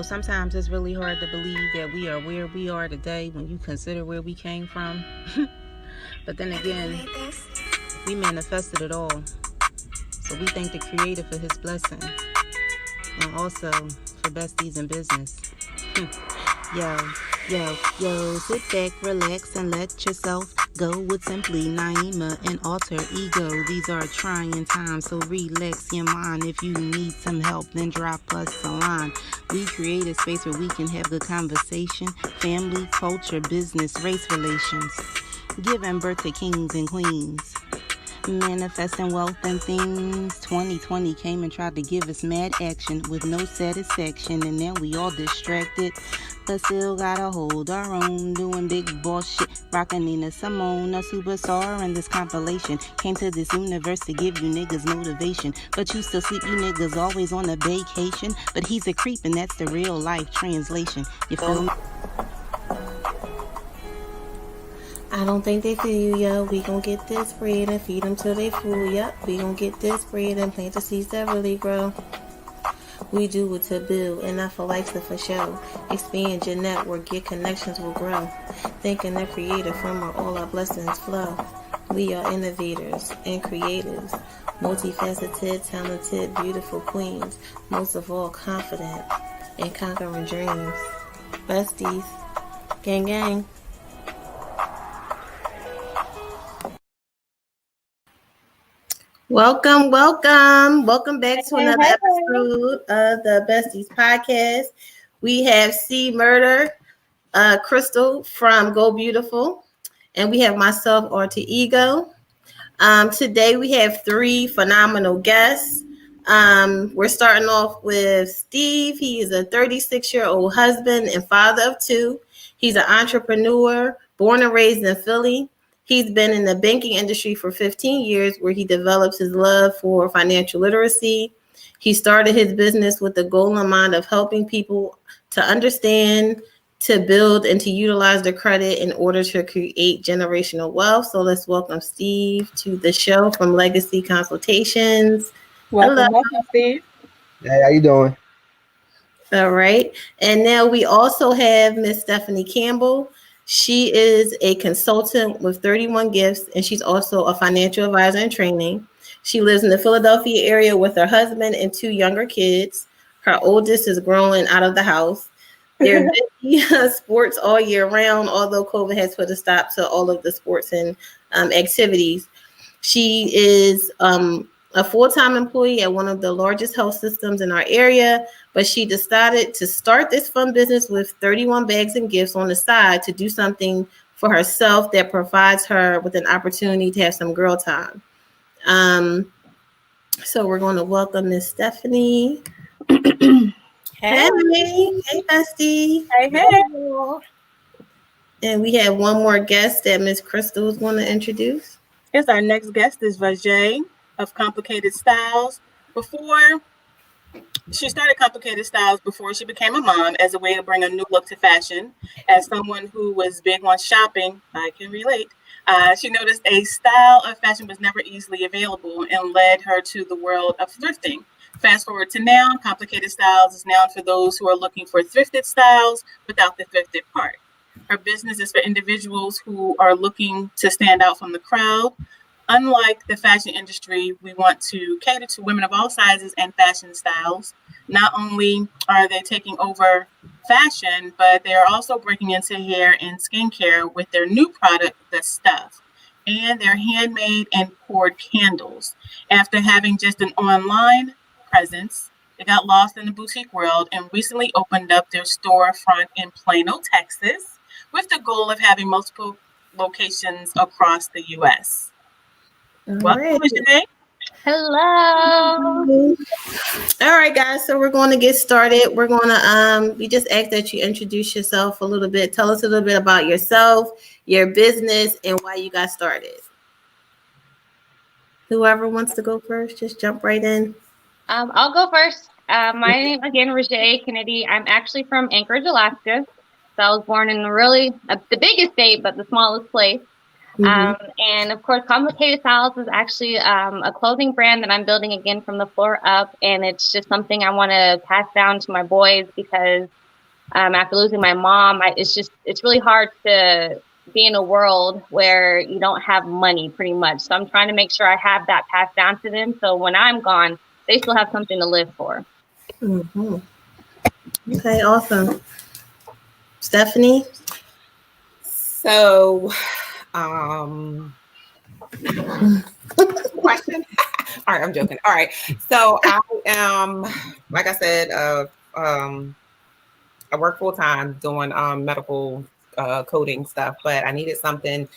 Sometimes it's really hard to believe that we are where we are today when you consider where we came from. But then again, we manifested it all. So we thank the Creator for His blessing, and also for besties in business. Yo, sit back, relax, and let yourself go with simply Naima and alter ego. These are trying times, so relax your mind. If you need some help, then drop us a line. We create a space where we can have good conversation, family, culture, business, race relations, giving birth to kings and queens. Manifesting wealth and things. 2020 came and tried to give us mad action with no satisfaction, and now we all distracted, but still gotta hold our own. Doing big boss shit, rockin' Nina Simone, a superstar in this compilation. Came to this universe to give you niggas motivation, but you still sleep, you niggas always on a vacation. But he's a creep, and that's the real life translation. You feel me? I don't think they feel you, yo. We gon' get this bread and feed them till they full, yup. We gon' get this bread and plant the seeds that really grow. We do it to build and not for likes or for show. Expand your network, your connections will grow. Thanking the Creator from where all our blessings flow. We are innovators and creators, multifaceted, talented, beautiful queens. Most of all, confident and conquering dreams. Besties, gang gang. Welcome back to another episode of the Besties Podcast. We have C Murder, Crystal from Go Beautiful, and we have myself, Alter Ego. Today we have three phenomenal guests. We're starting off with Steve. He is a 36-year-old husband and father of two. He's an entrepreneur, born and raised in Philly. He's been in the banking industry for 15 years, where he develops his love for financial literacy. He started his business with the goal in mind of helping people to understand, to build, and to utilize their credit in order to create generational wealth. So let's welcome Steve to the show from Legacy Consultations. Welcome, Steve. Hey, how you doing? All right. And now we also have Miss Stephanie Campbell. She is a consultant with 31 Gifts, and she's also a financial advisor in training. She lives in the Philadelphia area with her husband and two younger kids. Her oldest is growing out of the house. They're busy sports all year round, although COVID has put a stop to all of the sports and activities. She is a full-time employee at one of the largest health systems in our area, but she decided to start this fun business with 31 bags and gifts on the side to do something for herself that provides her with an opportunity to have some girl time. So we're going to welcome Miss Stephanie. Hey, bestie. Hey. And we have one more guest that Miss Crystal is going to introduce. Yes, our next guest is Vajay of Complicated Styles. She started Complicated Styles before she became a mom as a way to bring a new look to fashion. As someone who was big on shopping, I can relate. She noticed a style of fashion was never easily available and led her to the world of thrifting. Fast forward to now, Complicated Styles is now for those who are looking for thrifted styles without the thrifted part. Her business is for individuals who are looking to stand out from the crowd. Unlike the fashion industry, we want to cater to women of all sizes and fashion styles. Not only are they taking over fashion, but they are also breaking into hair and skincare with their new product, The Stuff, and their handmade and poured candles. After having just an online presence, they got lost in the boutique world and recently opened up their storefront in Plano, Texas, with the goal of having multiple locations across the U.S. Welcome, Vajay. Hello. All right, guys. So we're going to get started. We're going to we just ask that you introduce yourself a little bit. Tell us a little bit about yourself, your business, and why you got started. Whoever wants to go first, just jump right in. I'll go first. My name again, Rajay Kennedy. I'm actually from Anchorage, Alaska. So I was born in the biggest state, but the smallest place. And of course, Complicated Styles is actually a clothing brand that I'm building again from the floor up. And it's just something I want to pass down to my boys because after losing my mom, it's really hard to be in a world where you don't have money pretty much. So I'm trying to make sure I have that passed down to them. So when I'm gone, they still have something to live for. Mm-hmm. Okay, awesome. Stephanie? So, question. All right, I'm joking. All right. So I am, like I said, I work full time doing medical coding stuff, but I needed something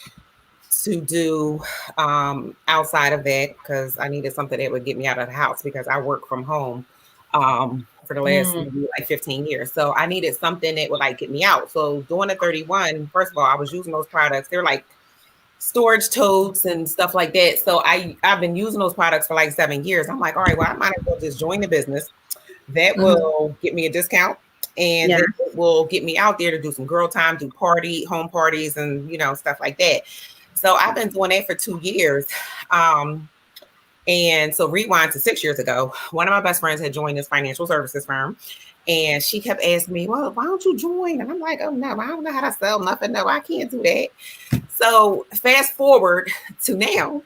to do outside of that because I needed something that would get me out of the house because I work from home for the last maybe like 15 years. So I needed something that would like get me out. So doing a 31, first of all, I was using those products. They're like storage totes and stuff like that. So I've been using those products for like 7 years. I'm like, all right, well, I might as well just join the business. That will get me a discount. And then it will get me out there to do some girl time, do home parties and, stuff like that. So I've been doing that for 2 years. And so rewind to 6 years ago, one of my best friends had joined this financial services firm. And she kept asking me, well, why don't you join? And I'm like, oh, no, I don't know how to sell nothing. No, I can't do that. So fast forward to now,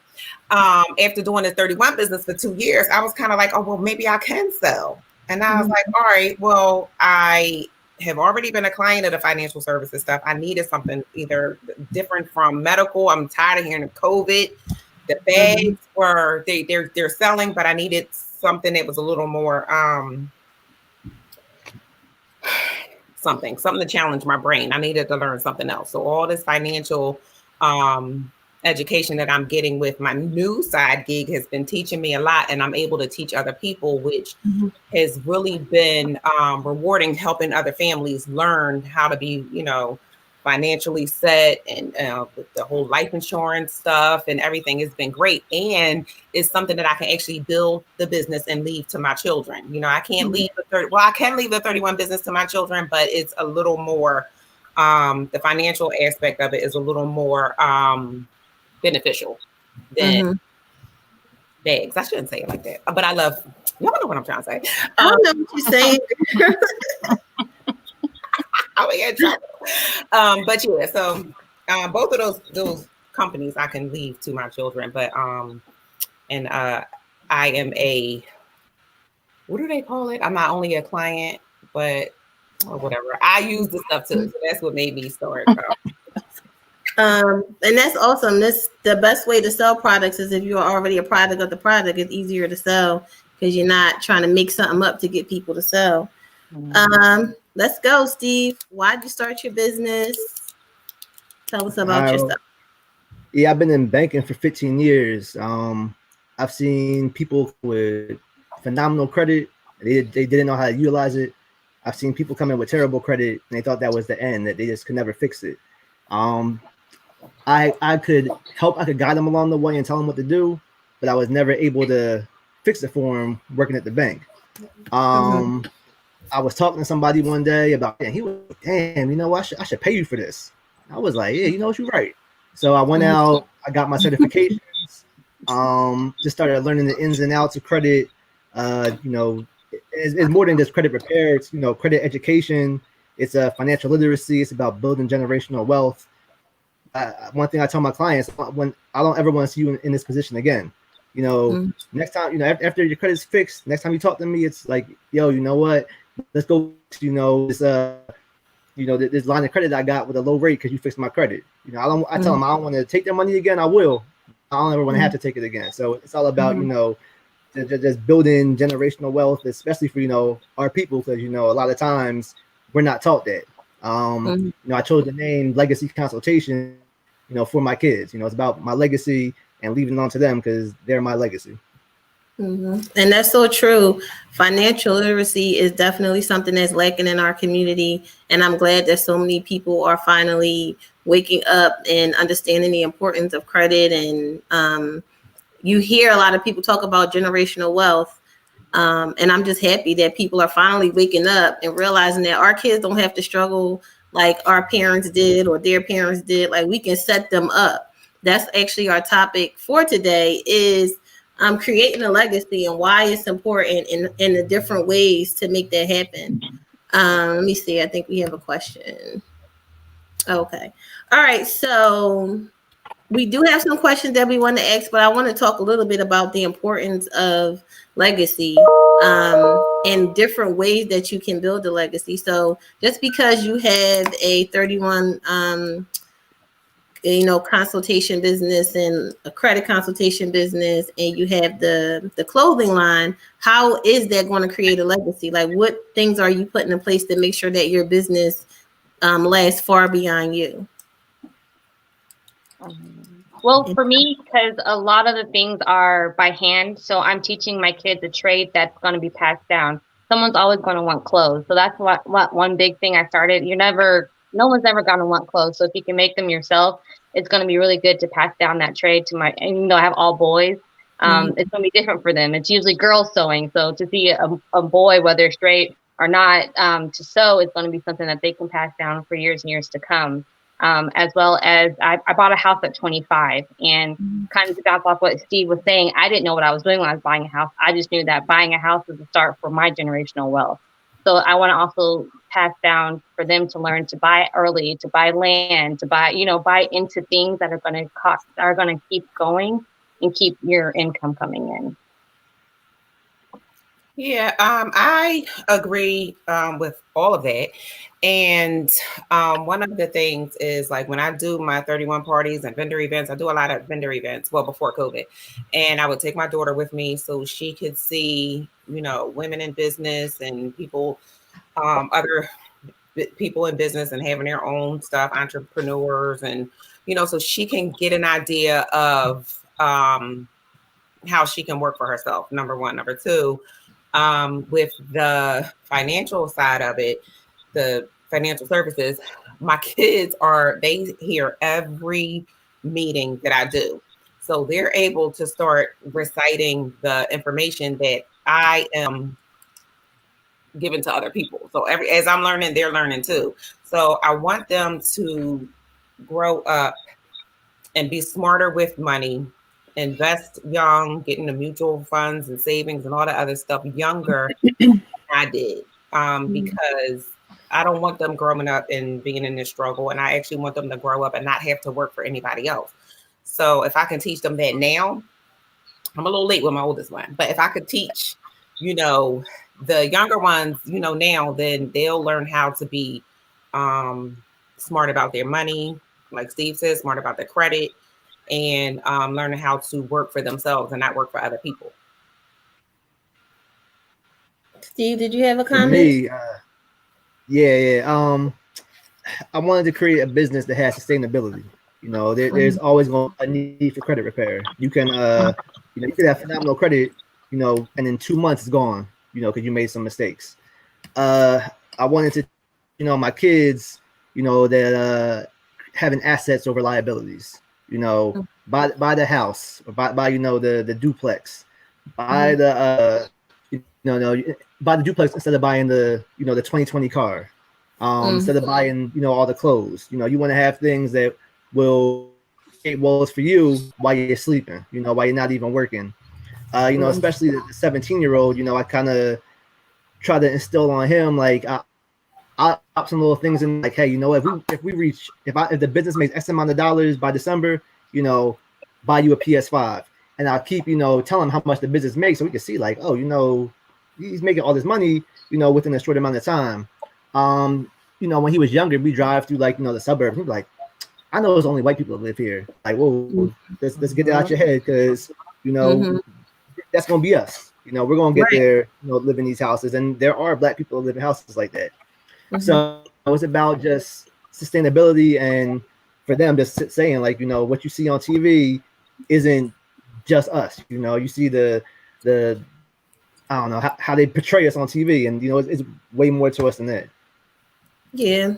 after doing the 31 business for 2 years, I was kind of like, oh, well, maybe I can sell. And I was like, all right, well, I have already been a client of the financial services stuff. I needed something either different from medical. I'm tired of hearing of COVID. The bags were, they're selling, but I needed something that was a little more, something to challenge my brain. I needed to learn something else. So all this financial education that I'm getting with my new side gig has been teaching me a lot, and I'm able to teach other people, which has really been rewarding, helping other families learn how to be, financially set, and with the whole life insurance stuff and everything has been great. And it's something that I can actually build the business and leave to my children. I can't leave I can leave the 31 business to my children, but it's a little more, the financial aspect of it is a little more beneficial than bags. I shouldn't say it like that, but I love, y'all know what I'm trying to say. I don't know what you're saying. I would get in trouble. But yeah, so both of those companies I can leave to my children, but and I am a, what do they call it? I'm not only a client, but or whatever. I use the stuff too. So that's what made me start. And that's awesome. The best way to sell products is if you're already a product of the product. It's easier to sell because you're not trying to make something up to get people to sell. Let's go, Steve. Why'd you start your business? Tell us about your stuff. Yeah, I've been in banking for 15 years. I've seen people with phenomenal credit. They didn't know how to utilize it. I've seen people come in with terrible credit and they thought that was the end, that they just could never fix it. I could help, I could guide them along the way and tell them what to do, but I was never able to fix it for them working at the bank. I was talking to somebody one day about, and he was, damn, I should pay you for this. I was like, yeah, you're right. So I went out, I got my certifications, just started learning the ins and outs of credit. It's more than just credit repair. It's, credit education. It's a financial literacy. It's about building generational wealth. One thing I tell my clients, when I don't ever want to see you in this position again. Next time, after your credit's fixed, next time you talk to me, it's like, yo, you know what? Let's go to, this this line of credit I got with a low rate because you fixed my credit. I tell them I don't want to take their money again. I will. I don't ever want to have to take it again. So it's all about, just building generational wealth, especially for, our people, because, a lot of times we're not taught that. I chose the name Legacy Consultations, for my kids. It's about my legacy and leaving it on to them because they're my legacy. And that's so true. Financial literacy is definitely something that's lacking in our community. And I'm glad that so many people are finally waking up and understanding the importance of credit. And you hear a lot of people talk about generational wealth. And I'm just happy that people are finally waking up and realizing that our kids don't have to struggle like our parents did or their parents did. Like, we can set them up. that's actually our topic for today is creating a legacy and why it's important in the different ways to make that happen. Let me see. I think we have a question. Okay. All right. So we do have some questions that we want to ask, but I want to talk a little bit about the importance of legacy and different ways that you can build a legacy. So just because you have a 31 consultation business and a credit consultation business, and you have the clothing line, how is that going to create a legacy? Like, what things are you putting in place to make sure that your business lasts far beyond you? Well, for me, because a lot of the things are by hand, so I'm teaching my kids a trade that's going to be passed down. Someone's always going to want clothes, so that's what one big thing I started. No one's ever going to want clothes, so if you can make them yourself, it's going to be really good to pass down that trade to my. And I have all boys. It's going to be different for them. It's usually girls sewing, so to see a boy, whether straight or not, to sew is going to be something that they can pass down for years and years to come. As well as I bought a house at 25, and kind of to bounce off what Steve was saying, I didn't know what I was doing when I was buying a house. I just knew that buying a house is a start for my generational wealth. So I want to also pass down for them to learn to buy early, to buy land, to buy into things that are going to keep going and keep your income coming in. Yeah, I agree with all of that. And one of the things is, like, when I do my 31 parties and vendor events, I do a lot of vendor events, well, before COVID. And I would take my daughter with me so she could see, women in business and people, other people in business and having their own stuff, entrepreneurs, and, so she can get an idea of how she can work for herself, number one. Number two, with the financial side of it, the financial services, my kids they hear every meeting that I do. So they're able to start reciting the information that I am giving to other people. So as I'm learning, they're learning too. So I want them to grow up and be smarter with money, invest young, get into mutual funds and savings and all the other stuff younger than I did, because I don't want them growing up and being in this struggle. And I actually want them to grow up and not have to work for anybody else. So if I can teach them that now, I'm a little late with my oldest one, but if I could teach, the younger ones, now, then they'll learn how to be smart about their money, like Steve says, smart about their credit, and learning how to work for themselves and not work for other people. Steve, did you have a comment? For me, yeah. I wanted to create a business that has sustainability. There's always going to be a need for credit repair. You can, you could have phenomenal credit, and in 2 months it's gone, because you made some mistakes. I wanted to, my kids, that having assets over liabilities. Buy the house, or buy the duplex, buy the buy the duplex instead of buying the the 2020 car, instead of buying all the clothes. You want to have things that will create walls for you while you're sleeping, while you're not even working. Especially the 17-year-old, I kind of try to instill on him, like, I'll pop some little things in, like, hey, if the business makes X amount of dollars by December, buy you a PS5. And I'll keep, telling him how much the business makes, so we can see, like, oh, he's making all this money, within a short amount of time. When he was younger, we drive through, like, the suburbs. He'd be like, I know there's only white people that live here. Like, whoa, let's get that out your head, because, that's gonna be us. We're gonna get there, live in these houses, and there are Black people that live in houses like that. So it's about just sustainability, and for them just saying, like, what you see on TV isn't just us. You see the I don't know how they portray us on TV, and it's way more to us than that. Yeah,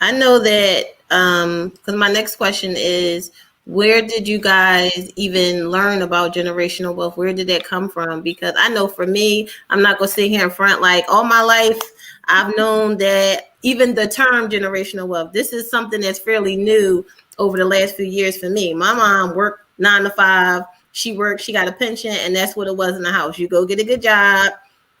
I know that, because my next question is, where did you guys even learn about generational wealth? Where did that come from? Because I know for me, I'm not going to sit here in front, like, all my life, I've known that even the term generational wealth, this is something that's fairly new over the last few years for me. My mom worked 9 to 5. She worked, she got a pension, and that's what it was in the house. You go get a good job,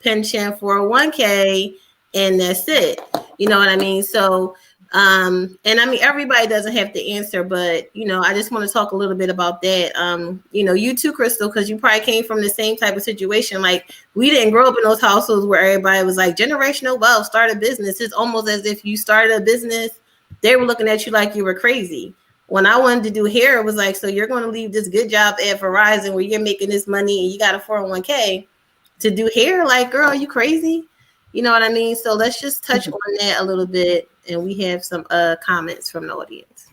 pension, 401k, and that's it. You know what I mean? So, and I mean, everybody doesn't have to answer, but, you know, I just want to talk a little bit about that. You know, you too, Crystal, because you probably came from the same type of situation. Like, we didn't grow up in those households where everybody was like, generational wealth, start a business. It's almost as if you started a business, they were looking at you like you were crazy. When I wanted to do hair, it was like, so you're going to leave this good job at Verizon where you're making this money and you got a 401k to do hair? Like, girl, are you crazy? You know what I mean? So let's just touch on that a little bit, and we have some comments from the audience.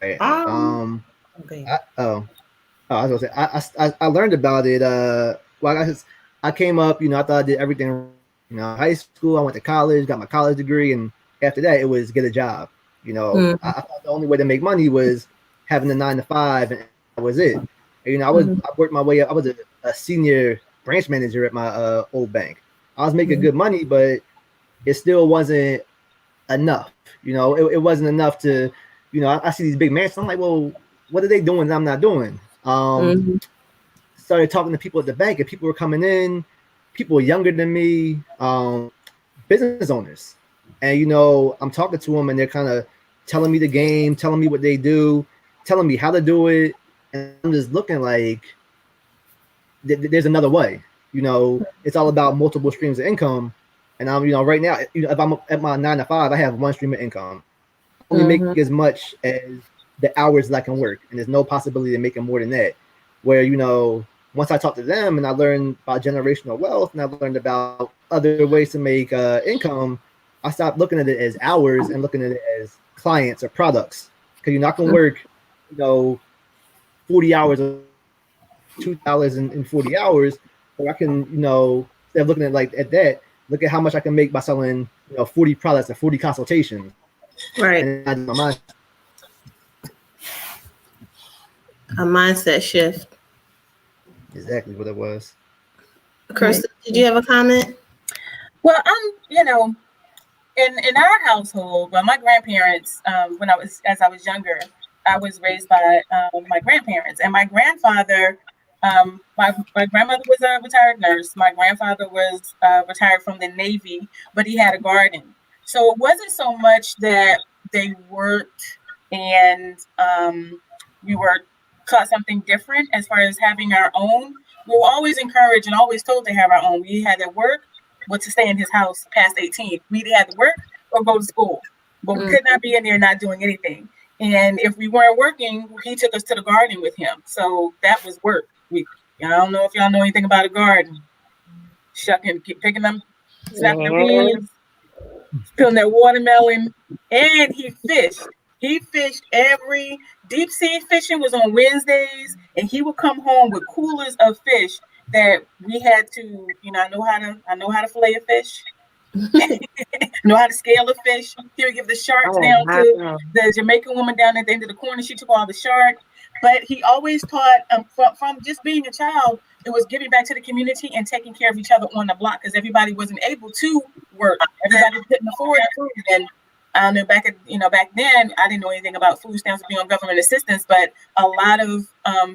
Okay. Okay. I was gonna say I learned about it. Well, I came up, you know, I thought I did everything. You know, high school, I went to college, got my college degree, and after that, it was get a job. You know, I thought the only way to make money was having a 9 to 5, and that was it. And, you know, I worked my way up. I was a senior branch manager at my old bank. I was making good money, but it still wasn't enough. You know, it wasn't enough to, you know, I see these big mansions. I'm like, well, what are they doing that I'm not doing? Started talking to people at the bank, and people were coming in, people younger than me, business owners. And, you know, I'm talking to them, and they're kind of telling me the game, telling me what they do, telling me how to do it. And I'm just looking like there's another way. You know, it's all about multiple streams of income. And I'm, you know, right now, you know, if I'm at my 9 to 5, I have one stream of income. I only make as much as the hours that I can work, and there's no possibility of making more than that. Where, you know, once I talked to them and I learned about generational wealth and I learned about other ways to make income, I stopped looking at it as hours and looking at it as clients or products. Because you're not going to work, you know, 40 hours or $2 in 40 hours. Or I can, you know, instead of looking at like at that, look at how much I can make by selling, you know, 40 products and 40 consultations. Right. And I do my mind. A mindset shift. Exactly what it was. Kirsten, did you have a comment? Well, you know, in our household, well, my grandparents, as I was younger, I was raised by my grandparents, and my grandfather, my grandmother was a retired nurse. My grandfather was retired from the Navy, but he had a garden. So it wasn't so much that they worked and we were taught something different as far as having our own. We were always encouraged and always told to have our own. We had to work, but to stay in his house past 18. We either had to work or go to school, but we could not be in there not doing anything. And if we weren't working, he took us to the garden with him. So that was work. I don't know if y'all know anything about a garden. Shucking, picking them, snapping the leaves, peeling that watermelon, and he fished. He fished every deep sea fishing was on Wednesdays, and he would come home with coolers of fish that we had to, you know, I know how to fillet a fish. Know how to scale a fish. He would give the sharks down to the Jamaican woman down at the end of the corner. She took all the shark. But he always taught from just being a child, it was giving back to the community and taking care of each other on the block because everybody wasn't able to work. Everybody couldn't afford food. And I don't know, back then, I didn't know anything about food stamps or being on government assistance, but a lot of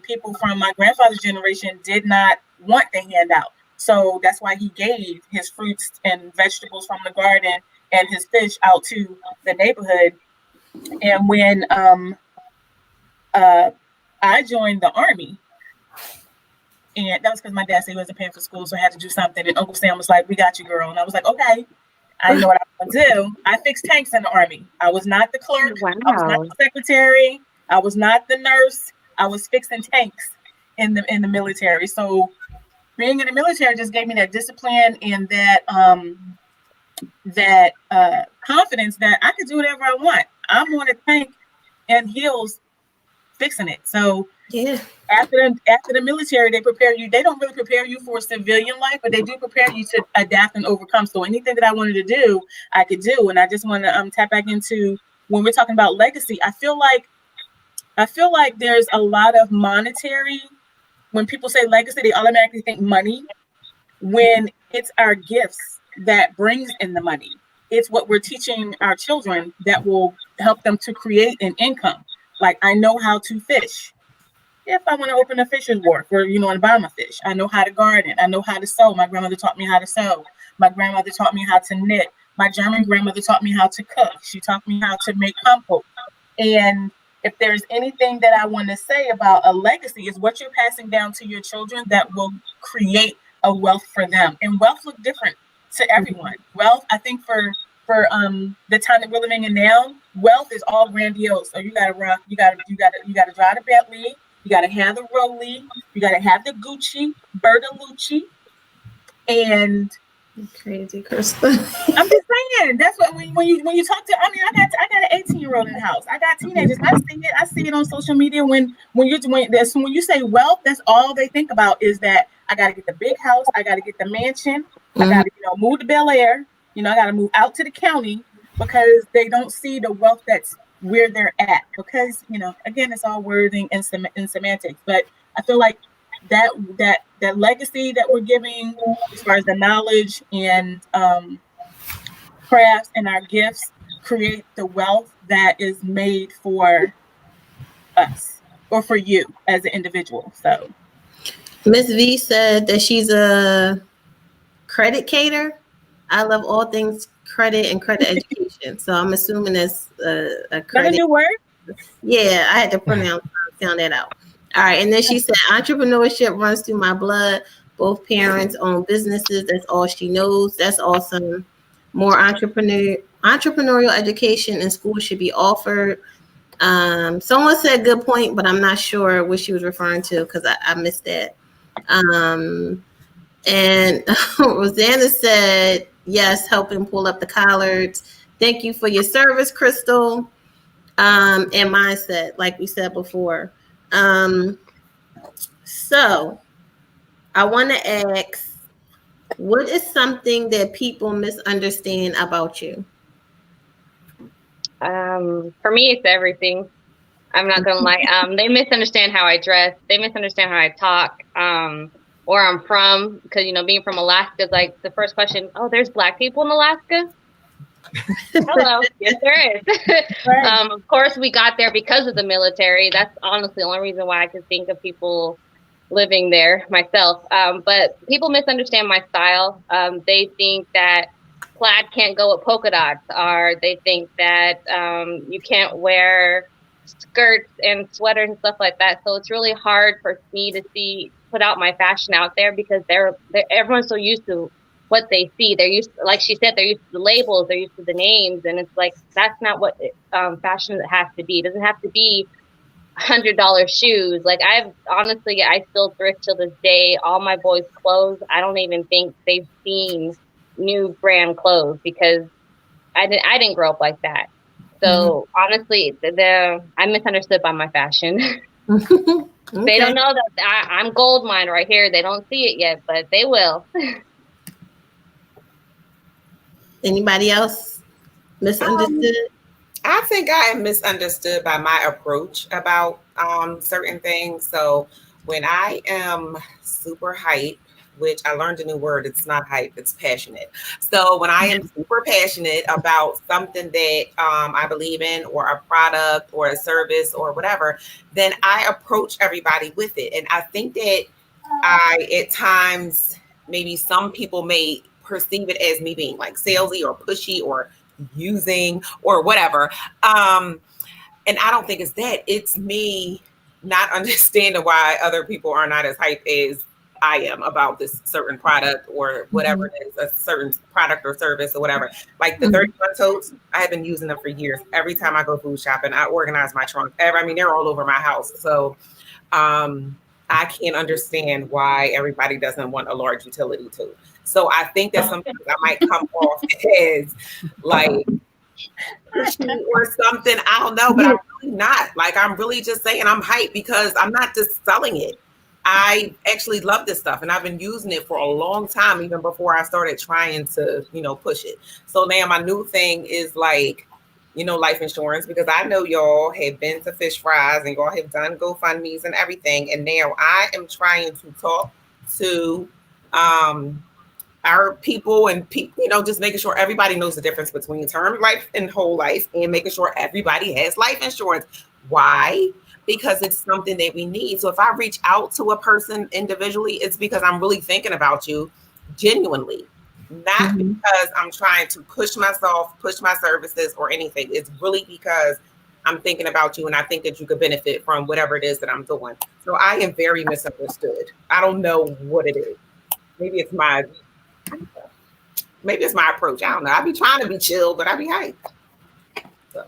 people from my grandfather's generation did not want the handout. So that's why he gave his fruits and vegetables from the garden and his fish out to the neighborhood. And when I joined the Army, and that was because my dad said he wasn't paying for school, so I had to do something. And Uncle Sam was like, "We got you, girl." And I was like, "Okay." I know what I'm gonna do. I fixed tanks in the Army. I was not the clerk. Wow. I was not the secretary. I was not the nurse. I was fixing tanks in the military. So being in the military just gave me that discipline and that confidence that I could do whatever I want. I'm on a tank and heels fixing it. So yeah. After the military, they prepare you. They don't really prepare you for civilian life, but they do prepare you to adapt and overcome. So anything that I wanted to do, I could do. And I just want to tap back into when we're talking about legacy. I feel like there's a lot of monetary. When people say legacy, they automatically think money. When it's our gifts that brings in the money. It's what we're teaching our children that will help them to create an income. Like, I know how to fish. If I want to open a fishing wharf or, and buy my fish, I know how to garden. I know how to sew. My grandmother taught me how to sew. My grandmother taught me how to knit. My German grandmother taught me how to cook. She taught me how to make compost. And if there's anything that I want to say about a legacy, is what you're passing down to your children that will create a wealth for them. And wealth look different to everyone. Wealth, I think for the time that we're living in now, wealth is all grandiose. So you gotta drive the Bentley, you gotta have the Rollie, you gotta have the Gucci, Bertolucci, and crazy, Crystal. I'm just saying, that's what when you talk to. I mean, I got an 18-year-old in the house. I got teenagers. I see it on social media when you say wealth, that's all they think about is that I got to get the big house, I got to get the mansion, I got to move to Bel Air, I got to move out to the county, because they don't see the wealth that's where they're at. Because again, it's all wording and semantics, but I feel like that legacy that we're giving as far as the knowledge and crafts and our gifts create the wealth that is made for us or for you as an individual. So Miss V said that she's a credit cater. I love all things credit and credit education. So I'm assuming that's a credit. That's a new word? Yeah, I had to found that out. All right, and then she said, entrepreneurship runs through my blood. Both parents own businesses. That's all she knows. That's awesome. More entrepreneurial education in school should be offered. Someone said good point, but I'm not sure what she was referring to because I missed that. And Rosanna said, yes, helping pull up the collards. Thank you for your service, Crystal. And mindset, like we said before. So I want to ask, what is something that people misunderstand about you? For me, it's everything. I'm not gonna lie. They misunderstand how I dress. They misunderstand how I talk. Where I'm from, because being from Alaska is like the first question. Oh, there's Black people in Alaska. Hello. Yes, there is. Right. Of course, we got there because of the military. That's honestly the only reason why I can think of people living there myself. But people misunderstand my style. They think that plaid can't go with polka dots, or they think that you can't wear skirts and sweaters and stuff like that. So it's really hard for me to put out my fashion out there, because everyone's so used to what they see. They're used, like she said, they're used to the labels, they're used to the names, and it's like that's not what fashion has to be. It doesn't have to be $100 shoes. Like I still thrift till this day. All my boys' clothes, I don't even think they've seen new brand clothes, because I didn't grow up like that. So honestly, I'm misunderstood by my fashion. Okay. They don't know that I'm gold mine right here. They don't see it yet, but they will. Anybody else misunderstood? I think I am misunderstood by my approach about certain things. So when I am super hype, which I learned a new word, it's not hype, it's passionate. So when I am super passionate about something that I believe in, or a product or a service or whatever, then I approach everybody with it. And I think that at times, maybe some people may perceive it as me being like salesy or pushy or using or whatever. And I don't think it's that. It's me not understanding why other people are not as hype as I am about this certain product or whatever it is, a certain product or service or whatever. Like the 31 totes, I have been using them for years. Every time I go food shopping, I organize my trunk. They're all over my house. So I can't understand why everybody doesn't want a large utility tote. So I think that sometimes I might come off as like pushy or something. I don't know, but I'm really not. Like, I'm really just saying I'm hyped because I'm not just selling it. I actually love this stuff, and I've been using it for a long time, even before I started trying to, push it. So now my new thing is like, life insurance, because I know y'all have been to fish fries and y'all have done GoFundMe's and everything. And now I am trying to talk to our people and just making sure everybody knows the difference between term life and whole life, and making sure everybody has life insurance. Why? Because it's something that we need. So if I reach out to a person individually, it's because I'm really thinking about you genuinely, not because I'm trying to push myself, push my services or anything. It's really because I'm thinking about you and I think that you could benefit from whatever it is that I'm doing. So I am very misunderstood. I don't know what it is. Maybe it's my approach. I don't know. I be trying to be chill, but I be hyped. So.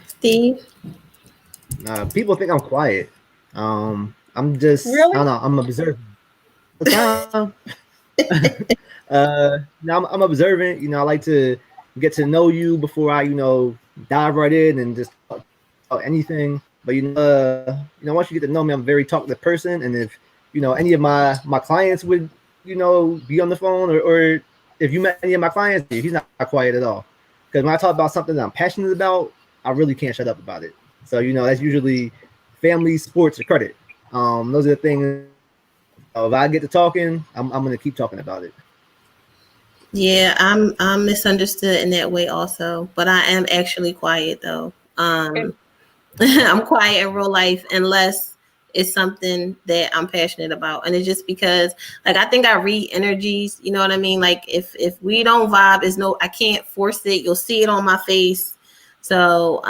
Steve? People think I'm quiet. I'm just, really? I don't know, I'm observant. Now I'm observant. I like to get to know you before I, dive right in and just talk anything. But once you get to know me, I'm a very talkative person. And if any of my clients would be on the phone, or if you met any of my clients, he's not quiet at all. Because when I talk about something that I'm passionate about, I really can't shut up about it. So that's usually family, sports, or credit. Those are the things. If I get to talking, I'm gonna keep talking about it. Yeah, I'm misunderstood in that way also, but I am actually quiet though. I'm quiet in real life unless it's something that I'm passionate about, and it's just because, like, I think I read energies. You know what I mean? Like, if we don't vibe, I can't force it. You'll see it on my face. So,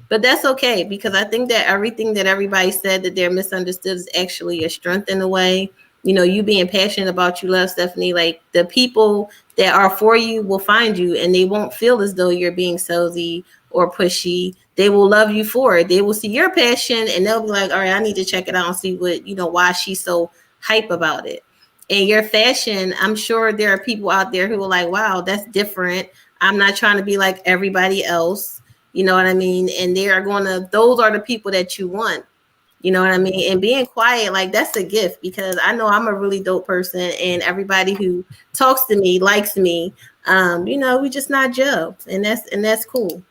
but that's okay, because I think that everything that everybody said that they're misunderstood is actually a strength in a way. You being passionate about you, love, Stephanie, like, the people that are for you will find you, and they won't feel as though you're being salesy or pushy. They will love you for it. They will see your passion and they'll be like, all right, I need to check it out and see what, why she's so hype about it. And your fashion, I'm sure there are people out there who are like, wow, that's different. I'm not trying to be like everybody else. You know what I mean? And those are the people that you want. You know what I mean? And being quiet, like, that's a gift, because I know I'm a really dope person, and everybody who talks to me likes me. We just not Joe, and that's cool.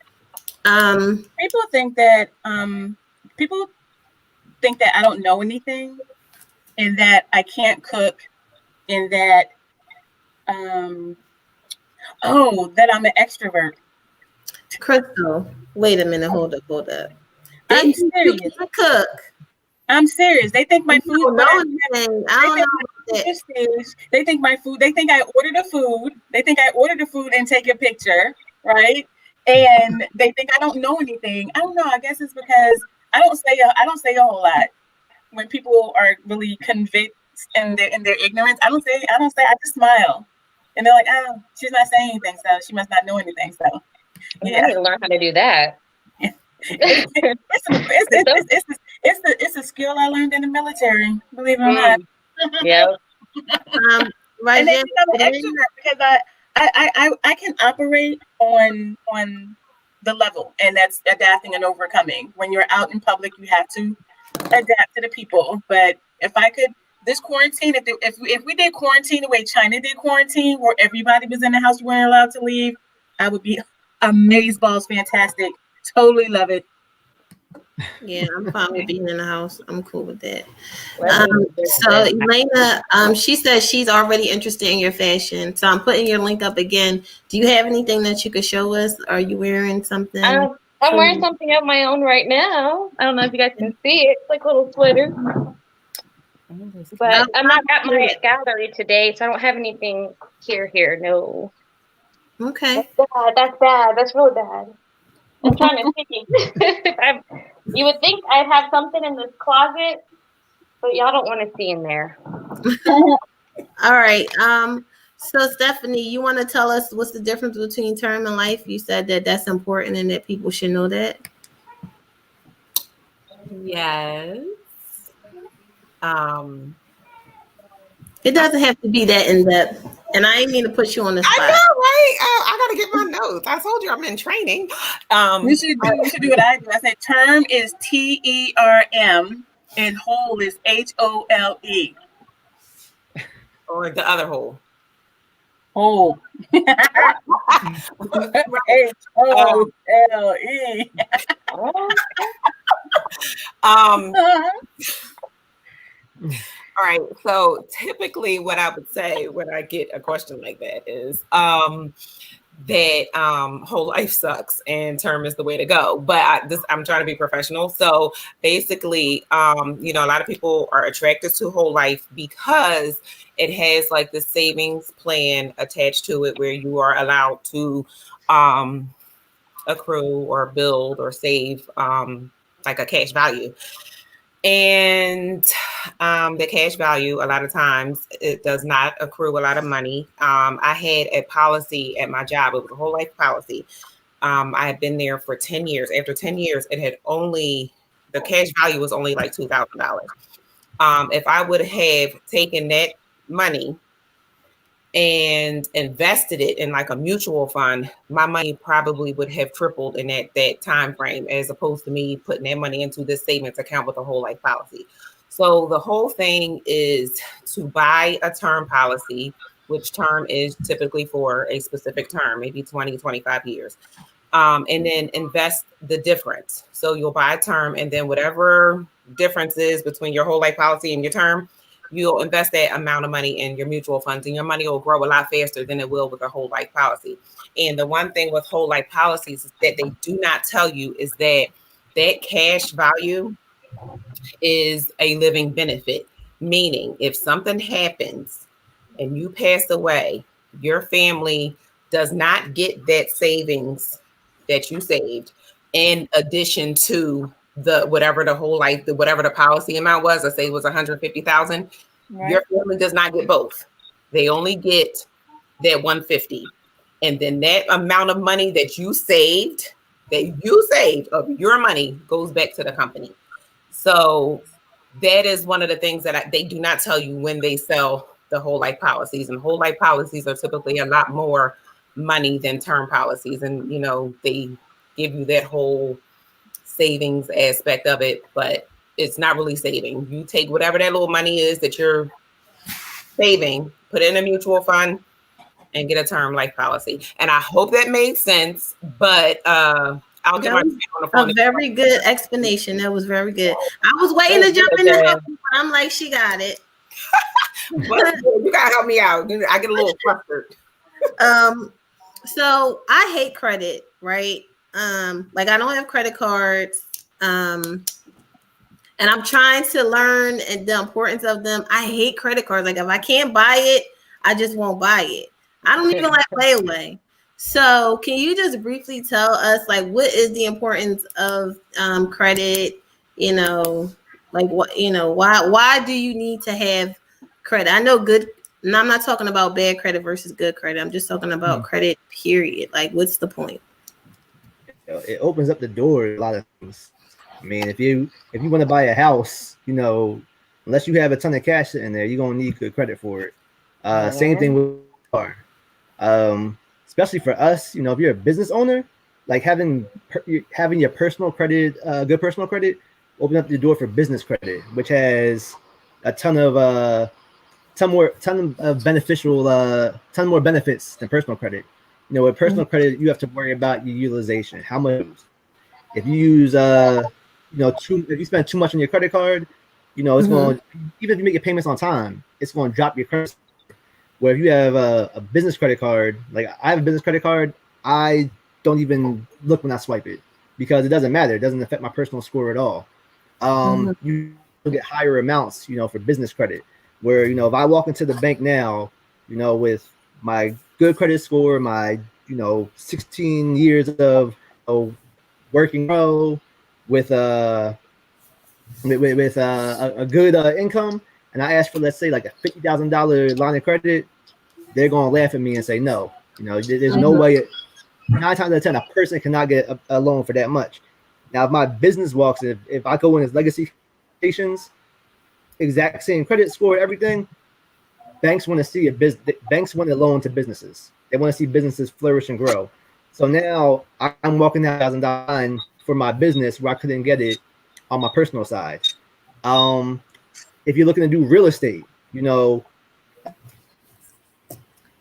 People think that I don't know anything, and that I can't cook, and that that I'm an extrovert. Crystal, wait a minute, hold up. I'm serious. Cook. I'm serious. They think my food. They think my food. They think I order the food. They think I order the food and take a picture, right? And they think I don't know anything. I don't know. I guess it's because I don't say a whole lot. When people are really convinced in their ignorance, I don't say. I just smile, and they're like, "Oh, she's not saying anything, so she must not know anything." So, yeah, I need to learn how to do that. It's a skill I learned in the military. Believe it or not. Yeah. Right. And then I'm an extrovert because I can operate on the level, and that's adapting and overcoming. When you're out in public, you have to adapt to the people. But if I could, this quarantine, if we did quarantine the way China did quarantine, where everybody was in the house, you weren't allowed to leave, I would be amazed, balls, fantastic. Totally love it. Yeah, I'm fine with being in the house. I'm cool with that. So Elena, she says she's already interested in your fashion. So I'm putting your link up again. Do you have anything that you could show us? Are you wearing something? I'm wearing something of my own right now. I don't know if you guys can see it. It's like a little sweater. But I'm not at my gallery today, so I don't have anything here. No. Okay. That's bad. That's really bad. I'm trying to think. You would think I'd have something in this closet, but y'all don't want to see in there. All right. So Stephanie, you want to tell us what's the difference between term and life? You said that that's important and that people should know that. Yes. It doesn't have to be that in depth. And I ain't mean to put you on the spot. I know, right? I gotta get my notes. I told you I'm in training. You should do what I do. I said term is TERM and whole is HOLE. Or the other whole. Whole. HOLE. All right. So typically what I would say when I get a question like that is that whole life sucks and term is the way to go. But I'm trying to be professional. So basically, a lot of people are attracted to whole life because it has like the savings plan attached to it where you are allowed to accrue or build or save like a cash value. And the cash value, a lot of times, it does not accrue a lot of money. I had a policy at my job. It was a whole life policy. I had been there for 10 years. After 10 years, the cash value was only like $2,000. If I would have taken that money and invested it in like a mutual fund, my money probably would have tripled in that time frame, as opposed to me putting that money into this savings account with a whole life policy. So the whole thing is to buy a term policy, which term is typically for a specific term, maybe 20, 25 years. And then invest the difference. So you'll buy a term, and then whatever difference is between your whole life policy and your term, you'll invest that amount of money in your mutual funds, and your money will grow a lot faster than it will with a whole life policy. And the one thing with whole life policies is that they do not tell you is that cash value is a living benefit, meaning if something happens and you pass away, your family does not get that savings that you saved in addition to whatever the policy amount was. Let's say it was 150,000. Right. Your family does not get both. They only get that 150. And then that amount of money that you saved of your money goes back to the company. So that is one of the things that they do not tell you when they sell the whole life policies. And whole life policies are typically a lot more money than term policies. And, they give you that whole savings aspect of it, but it's not really saving. You take whatever that little money is that you're saving, put it in a mutual fund, and get a term life policy. And I hope that made sense, but I'll get my on the phone. A very good explanation. That was very good. I was waiting to jump in the help, but I'm like, she got it. But you gotta help me out. I get a little flustered. So I hate credit, right? Like I don't have credit cards. And I'm trying to learn the importance of them. I hate credit cards. Like if I can't buy it, I just won't buy it. I don't even like layaway. So can you just briefly tell us like what is the importance of credit? Like what, why do you need to have credit? I know good, and I'm not talking about bad credit versus good credit. I'm just talking about credit, period. Like what's the point? It opens up the door to a lot of things. I mean, if you want to buy a house, unless you have a ton of cash in there, you're gonna need good credit for it. Same thing with car. Especially for us, if you're a business owner, like having your personal credit, good personal credit, open up the door for business credit, which has a ton more benefits than personal credit. With personal credit, you have to worry about your utilization, how much. If you use if you spend too much on your credit card, it's going, even if you make your payments on time, it's going to drop your credit. Where if you have a business credit card, like I have a business credit card, I don't even look when I swipe it because it doesn't matter. It doesn't affect my personal score at all. You get higher amounts, for business credit. Where if I walk into the bank now, with my good credit score, my 16 years of working row with a good income, and I ask for, let's say, like a $50,000 line of credit, they're gonna laugh at me and say no. There's no way. 9 times out of 10, a person cannot get a loan for that much. Now, if my business walks, if I go in as Legacy Consultations, exact same credit score, everything, banks want to see banks want to loan to businesses. They want to see businesses flourish and grow. So now I'm walking down $1,000 for my business where I couldn't get it on my personal side. If you're looking to do real estate,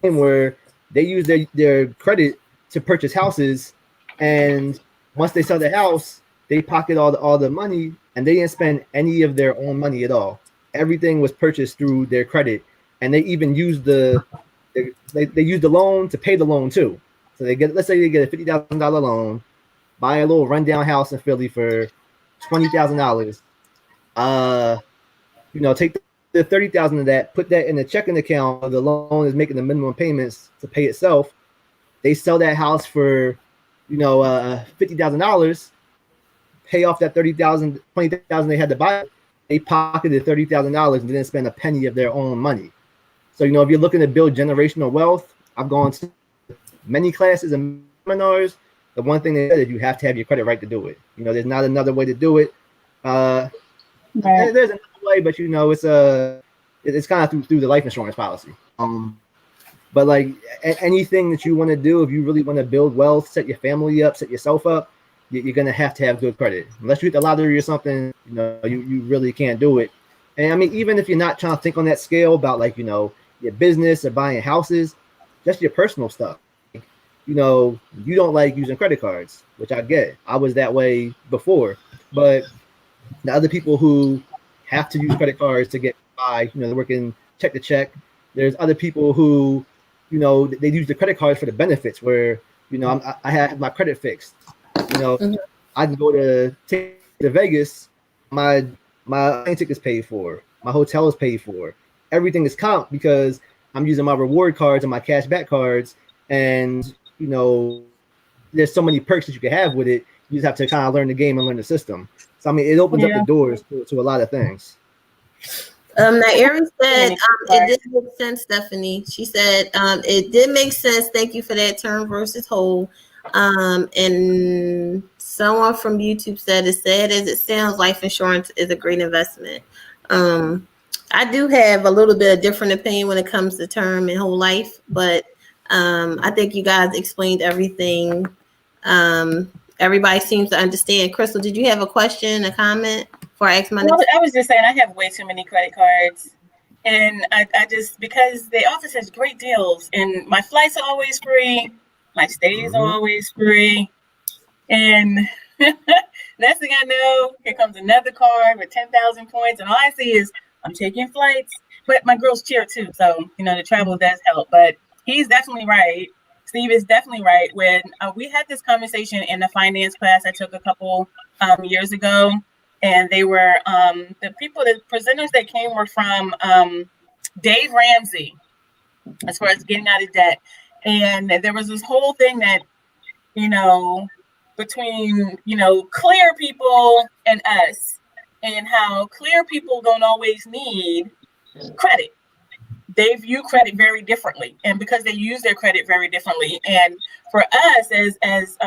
where they use their credit to purchase houses, and once they sell the house, they pocket all the money, and they didn't spend any of their own money at all. everything was purchased through their credit, and they even use they use the loan to pay the loan too. So let's say they get a $50,000 loan, buy a little rundown house in Philly for $20,000. Take the $30,000 of that, put that in the checking account. The loan is making the minimum payments to pay itself. They sell that house for, $50,000, pay off that $30,000, $20,000 they had to buy. They pocketed $30,000 and didn't spend a penny of their own money. So, if you're looking to build generational wealth, I've gone to many classes and seminars. The one thing they said is you have to have your credit right to do it. There's not another way to do it. There's another way, but it's kind of through the life insurance policy. But like anything that you want to do, if you really want to build wealth, set your family up, set yourself up, you're gonna have to have good credit. Unless you hit the lottery or something, you really can't do it. And I mean, even if you're not trying to think on that scale about like your business or buying houses, just your personal stuff. You don't like using credit cards, which I get. I was that way before, but the other people who have to use credit cards to get by, they're working check to check. There's other people who, they use the credit cards for the benefits where, I have my credit fixed. I can go to Vegas, my plane ticket's paid for, my hotel is paid for, everything is comp because I'm using my reward cards and my cashback cards, and there's so many perks that you can have with it. You just have to kind of learn the game and learn the system. So I mean, it opens up the doors to a lot of things. Now, Erin said it did make sense, Stephanie. She said it did make sense. Thank you for that term versus whole. And someone from YouTube said, as sad as it sounds, life insurance is a great investment. I do have a little bit of different opinion when it comes to term and whole life, but I think you guys explained everything. Everybody seems to understand. Crystal, did you have a question, a comment before I ask my next? I was just saying I have way too many credit cards. And I just, because they offer such great deals, and my flights are always free, my stays are always free. And next thing I know, here comes another card with 10,000 points. And all I see is I'm taking flights, but my girls cheer too. So, the travel does help, but he's definitely right. Steve is definitely right. When we had this conversation in the finance class I took a couple years ago, and they were the presenters that came were from Dave Ramsey, as far as getting out of debt. And there was this whole thing that, between, clear people and us, and how clear people don't always need credit. They view credit very differently, and because they use their credit very differently. And for us as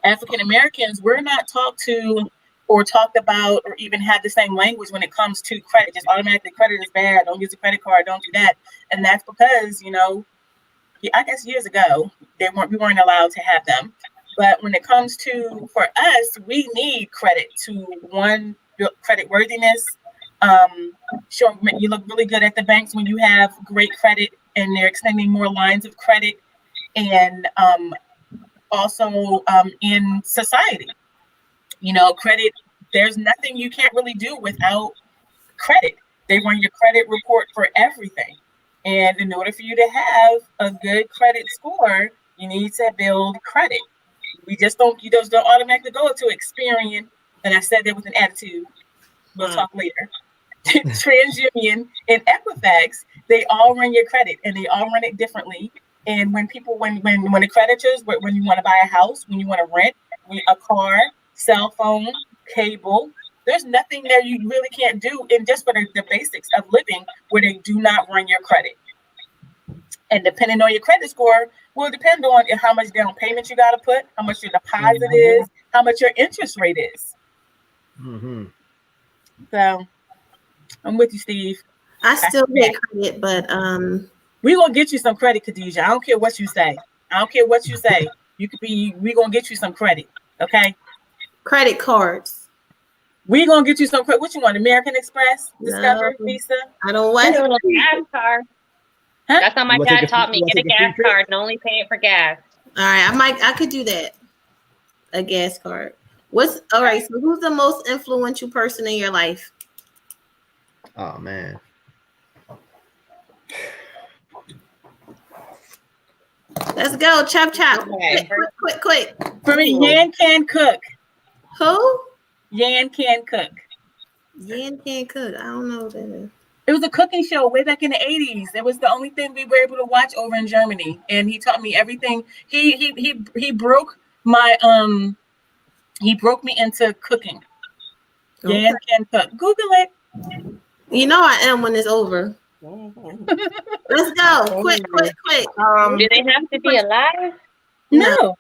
African Americans, we're not talked to or talked about or even have the same language when it comes to credit. Just automatically, credit is bad. Don't use a credit card. Don't do that. And that's because, I guess years ago, we weren't allowed to have them. But when it comes to, for us, we need credit to, one, build credit worthiness. Sure, you look really good at the banks when you have great credit and they're extending more lines of credit, and also in society, credit, there's nothing you can't really do without credit. They run your credit report for everything, and in order for you to have a good credit score, you need to build credit. You just don't automatically go to Experian, and I said that with an attitude. We'll talk later. TransUnion and Equifax, they all run your credit, and they all run it differently. And when the creditors, when you want to buy a house, when you want to rent a car, cell phone, cable, there's nothing there you really can't do in just for the basics of living where they do not run your credit. And depending on your credit score will depend on how much down payment you got to put, how much your deposit is, how much your interest rate is. Mm-hmm. So I'm with you, Steve. I still get credit, but we're gonna get you some credit, Khadijah. I don't care what you say. We're gonna get you some credit, okay? Credit cards. We're gonna get you some credit. What you want? American Express, Discover, Visa? I don't want a gas card. Huh? That's how my dad taught me. Get a gas card and only pay it for gas. All right, I could do that. A gas card. All right, so who's the most influential person in your life? Oh man. Let's go. Chop chop. Okay. Quick. For me, Ooh. Yan can cook. Who? Yan can cook. Yan can't cook. I don't know what that is. It was a cooking show way back in the 80s. It was the only thing we were able to watch over in Germany. And he taught me everything. He broke my he broke me into cooking. Okay. Yan can cook. Google it. You know I am when it's over. Let's go. Quick. Do they have to be alive? No.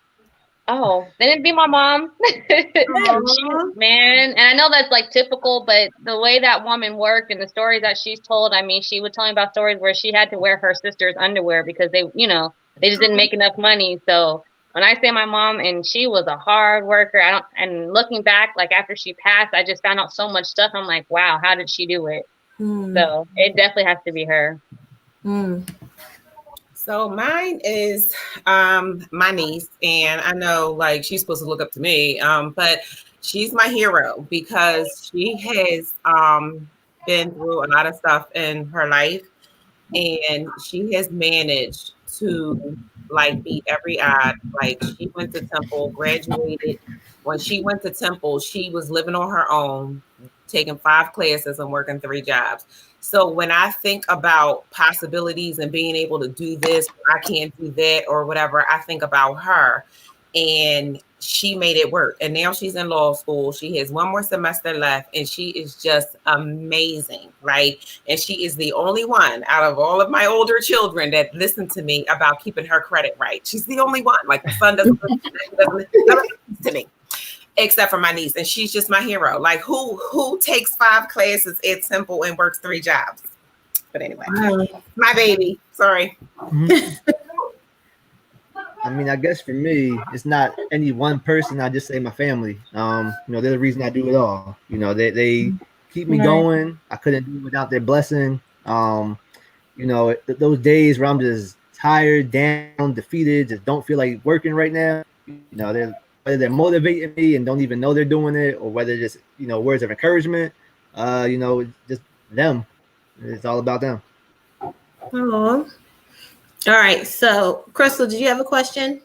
Oh, then it'd be my mom. Aw. Man, and I know that's like typical, but the way that woman worked and the stories that she's told, I mean, she would tell me about stories where she had to wear her sister's underwear because they, you know, they just didn't make enough money. So when I say my mom, and she was a hard worker, and looking back, like after she passed, I just found out so much stuff. I'm like, wow, how did she do it? So it definitely has to be her. So mine is my niece, and I know like she's supposed to look up to me, but she's my hero because she has been through a lot of stuff in her life, and she has managed to like beat every odd. Like she went to Temple, graduated. When she went to Temple, she was living on her own, taking 5 classes and working 3 jobs. So when I think about possibilities and being able to do this, I can't do that or whatever, I think about her. And she made it work. And now she's in law school. She has 1 more semester left, and she is just amazing, right? And she is the only one out of all of my older children that listen to me about keeping her credit right. She's the only one. Like the son doesn't listen to me, except for my niece, and she's just my hero. Like who takes 5 classes at Temple and works 3 jobs? But anyway, my baby. Sorry. I mean, I guess for me, it's not any one person. I just say my family. You know, they're the reason I do it all. You know, they keep me going. I couldn't do it without their blessing. You know, those days where I'm just tired, down, defeated, just don't feel like working right now. You know, whether they're motivating me and don't even know they're doing it, or whether just, you know, words of encouragement. You know, just them. It's all about them. Oh. All right. So, Crystal, did you have a question?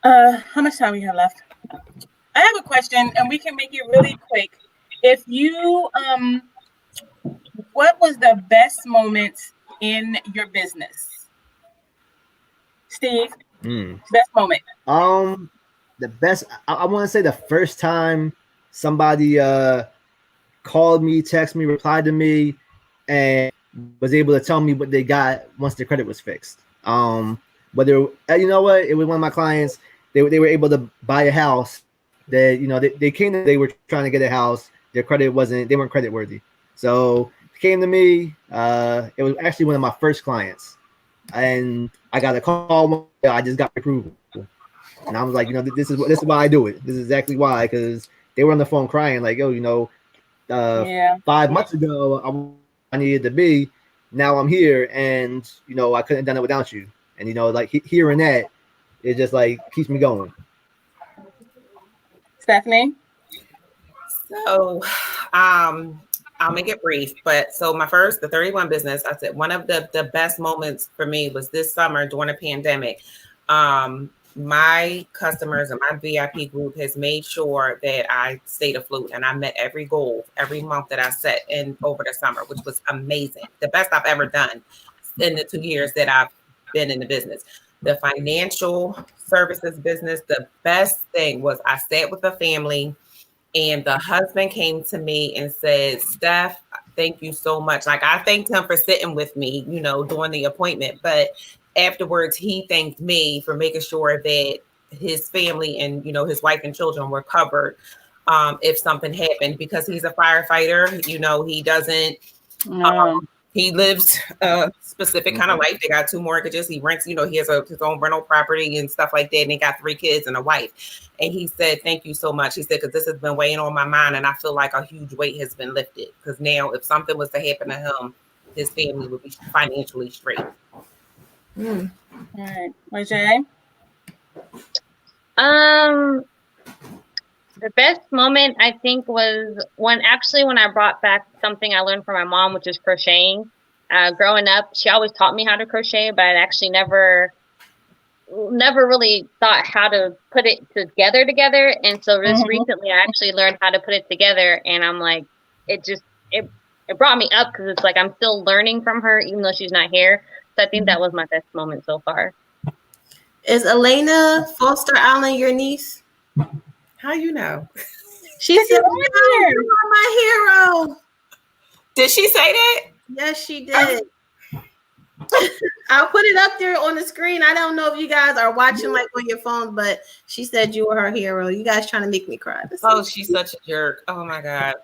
How much time we have left? I have a question, and we can make it really quick. If you what was the best moment in your business? Steve, best moment. The best, I want to say the first time somebody called me, texted me, replied to me, and was able to tell me what they got once their credit was fixed. Whether, you know what, it was one of my clients. They were able to buy a house that, you know, they came to, they were trying to get a house. Their credit they weren't credit worthy. So they came to me. It was actually one of my first clients, and I got a call. I just got approval, and I was like, you know, this is why I do it. This is exactly why, because they were on the phone crying like, yo, you know, 5 months ago I needed to be. Now I'm here, and you know, I couldn't have done it without you. And you know, like hearing that, it just like keeps me going. Stephanie? So I'll make it brief. But so the 31 business, I said one of the best moments for me was this summer during the pandemic. My customers and my VIP group has made sure that I stayed afloat, and I met every goal every month that I set in over the summer, which was amazing. The best I've ever done in the 2 years that I've been in the business. The financial services business, the best thing was I sat with a family, and the husband came to me and said, Steph, thank you so much. Like, I thanked him for sitting with me, you know, during the appointment, but afterwards he thanked me for making sure that his family and, you know, his wife and children were covered if something happened, because he's a firefighter. You know, he doesn't he lives a specific kind of life. They got 2 mortgages. He rents, you know, he has his own rental property and stuff like that. And he got 3 kids and a wife. And he said, thank you so much. He said, because this has been weighing on my mind, and I feel like a huge weight has been lifted. Because now if something was to happen to him, his family would be financially straight. All right. Jay? The best moment I think was when I brought back something I learned from my mom, which is crocheting. Growing up, she always taught me how to crochet, but I actually never really thought how to put it together. And so just recently, I actually learned how to put it together, and I'm like, it brought me up because it's like I'm still learning from her, even though she's not here. So I think that was my best moment so far. Is Elena Foster Allen your niece? How you know? She said, "Oh, you are my hero." Did she say that? Yes, she did. I'll put it up there on the screen. I don't know if you guys are watching like on your phone, but she said you were her hero. You guys trying to make me cry. Oh, she's such a jerk. Oh my God.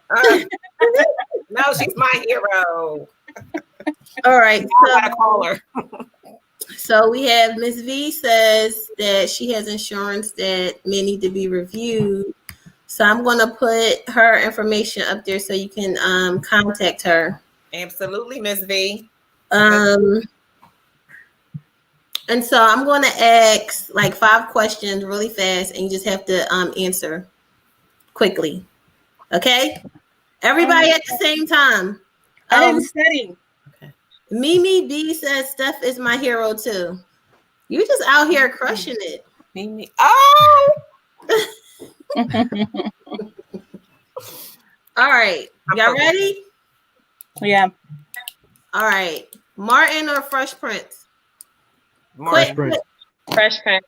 No, she's my hero. All right. I gotta call her. So we have Ms. V says that she has insurance that may need to be reviewed. So I'm going to put her information up there so you can contact her. Absolutely, Ms. V. And so I'm going to ask like 5 questions really fast, and you just have to answer quickly. Okay? Everybody at the same time. I didn't study. Mimi B says Steph is my hero too. You just out here crushing it. Mimi. Oh! All right. Y'all ready? Yeah. All right. Martin or Fresh Prince? Martin. Fresh Prince.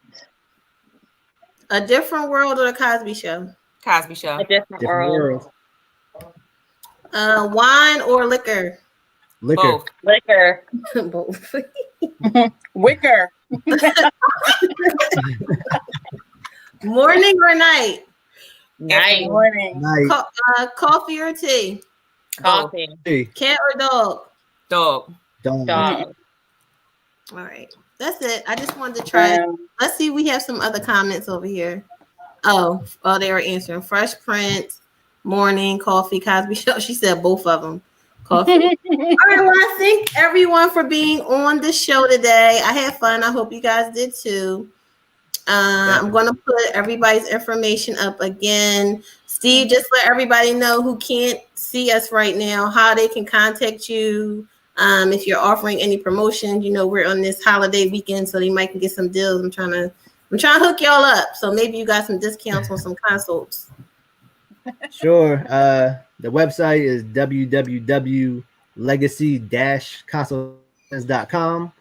A Different World or The Cosby Show? Cosby Show. A Different World. Wine or liquor? Liquor. Both. Liquor. Both. Wicker. Morning or night? Night. Morning. Night. Coffee or tea? Coffee. Hey, Cat or dog? Dog. dog. Dog. All right. That's it. I just wanted to try. Um, Let's see. We have some other comments over here. Oh, they were answering. Fresh Prince, morning, coffee, Cosby Show. She said both of them. Coffee. All right. Well, I thank everyone for being on the show today. I had fun. I hope you guys did too. I'm going to put everybody's information up again. Steve, just let everybody know who can't see us right now how they can contact you. If you're offering any promotions, we're on this holiday weekend, so they might can get some deals. I'm trying to hook y'all up. So maybe you got some discounts on some consults. Sure. The website is www.legacy-consultations.com.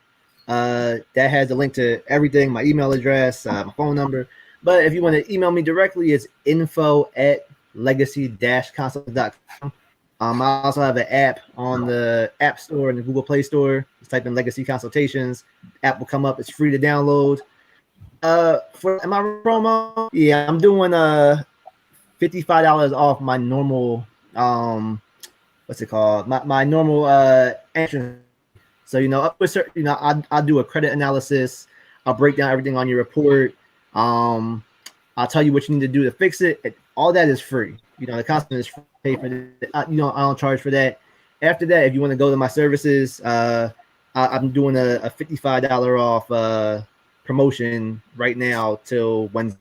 That has a link to everything, my email address, my phone number. But if you want to email me directly, it's info@legacy-consultations.com. I also have an app on the App Store and the Google Play Store. Just type in Legacy Consultations. App will come up. It's free to download. For my promo, yeah, I'm doing $55 off my normal what's it called? My normal entrance. So up to a certain, I'll do a credit analysis. I'll break down everything on your report. I'll tell you what you need to do to fix it. All that is free. The consultant is free. Pay for that. I don't charge for that. After that, if you want to go to my services, I'm doing a $55 off promotion right now till Wednesday.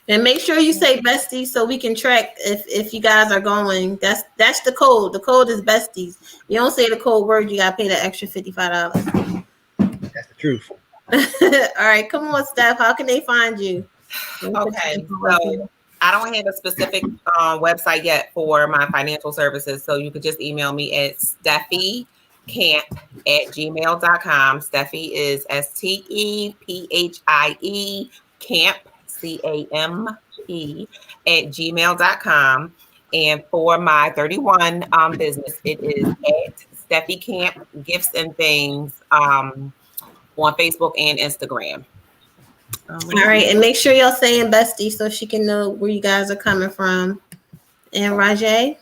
And make sure you say besties so we can track if you guys are going. That's the code. The code is besties. You don't say the code word, you gotta pay the extra $55. That's the truth. All right, come on, Steph. How can they find you? Okay, so I don't have a specific website yet for my financial services, so you could just email me at steffiecamp@gmail.com. Steffi is STEPHIE camp CAME @gmail.com. And for my 31 business, it is at Steffi Camp Gifts and Things on Facebook and Instagram. All right, and make sure y'all saying bestie so she can know where you guys are coming from. And Rajay?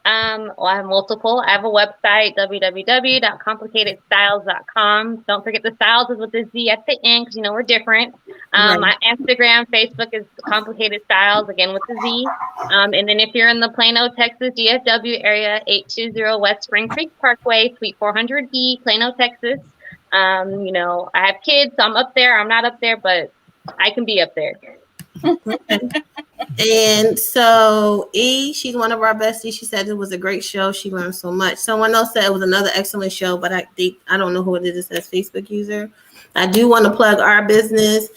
Well, I have multiple. I have a website, www.complicatedstyles.com. Don't forget the styles is with the Z at the end because we're different. My Instagram, Facebook is Complicated Styles, again with the Z. And then if you're in the Plano, Texas, DFW area, 820 West Spring Creek Parkway, Suite 400B, Plano, Texas. I have kids, so I'm up there. I'm not up there, but I can be up there. Okay. And so she's one of our besties. She said it was a great show. She learned so much. Someone else said it was another excellent show, but I don't know who it is. It says Facebook user. I do want to plug our business,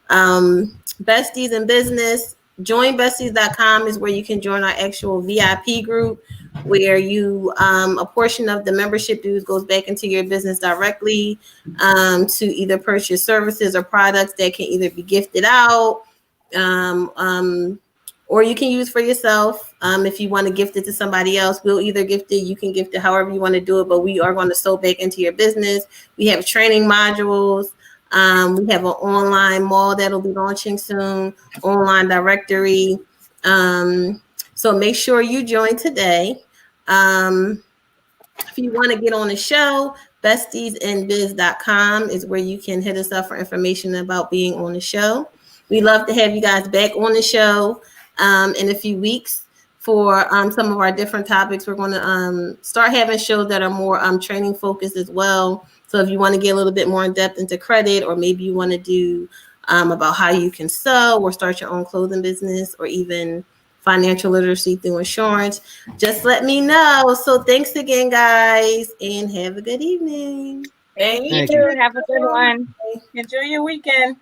Besties in Business. Joinbesties.com is where you can join our actual VIP group, where you a portion of the membership dues goes back into your business directly to either purchase services or products that can either be gifted out. Or you can use for yourself. If you want to gift it to somebody else, we'll either gift it, you can gift it however you want to do it, but we are going to sew back into your business. We have training modules. We have an online mall that'll be launching soon, online directory. So make sure you join today. If you want to get on the show, bestiesinbiz.com is where you can hit us up for information about being on the show. We love to have you guys back on the show in a few weeks for some of our different topics. We're going to start having shows that are more training focused as well. So if you want to get a little bit more in depth into credit, or maybe you want to do about how you can sew or start your own clothing business, or even financial literacy through insurance, just let me know. So thanks again, guys, and have a good evening. Thank Thank you. you. Have a good one. Enjoy your weekend.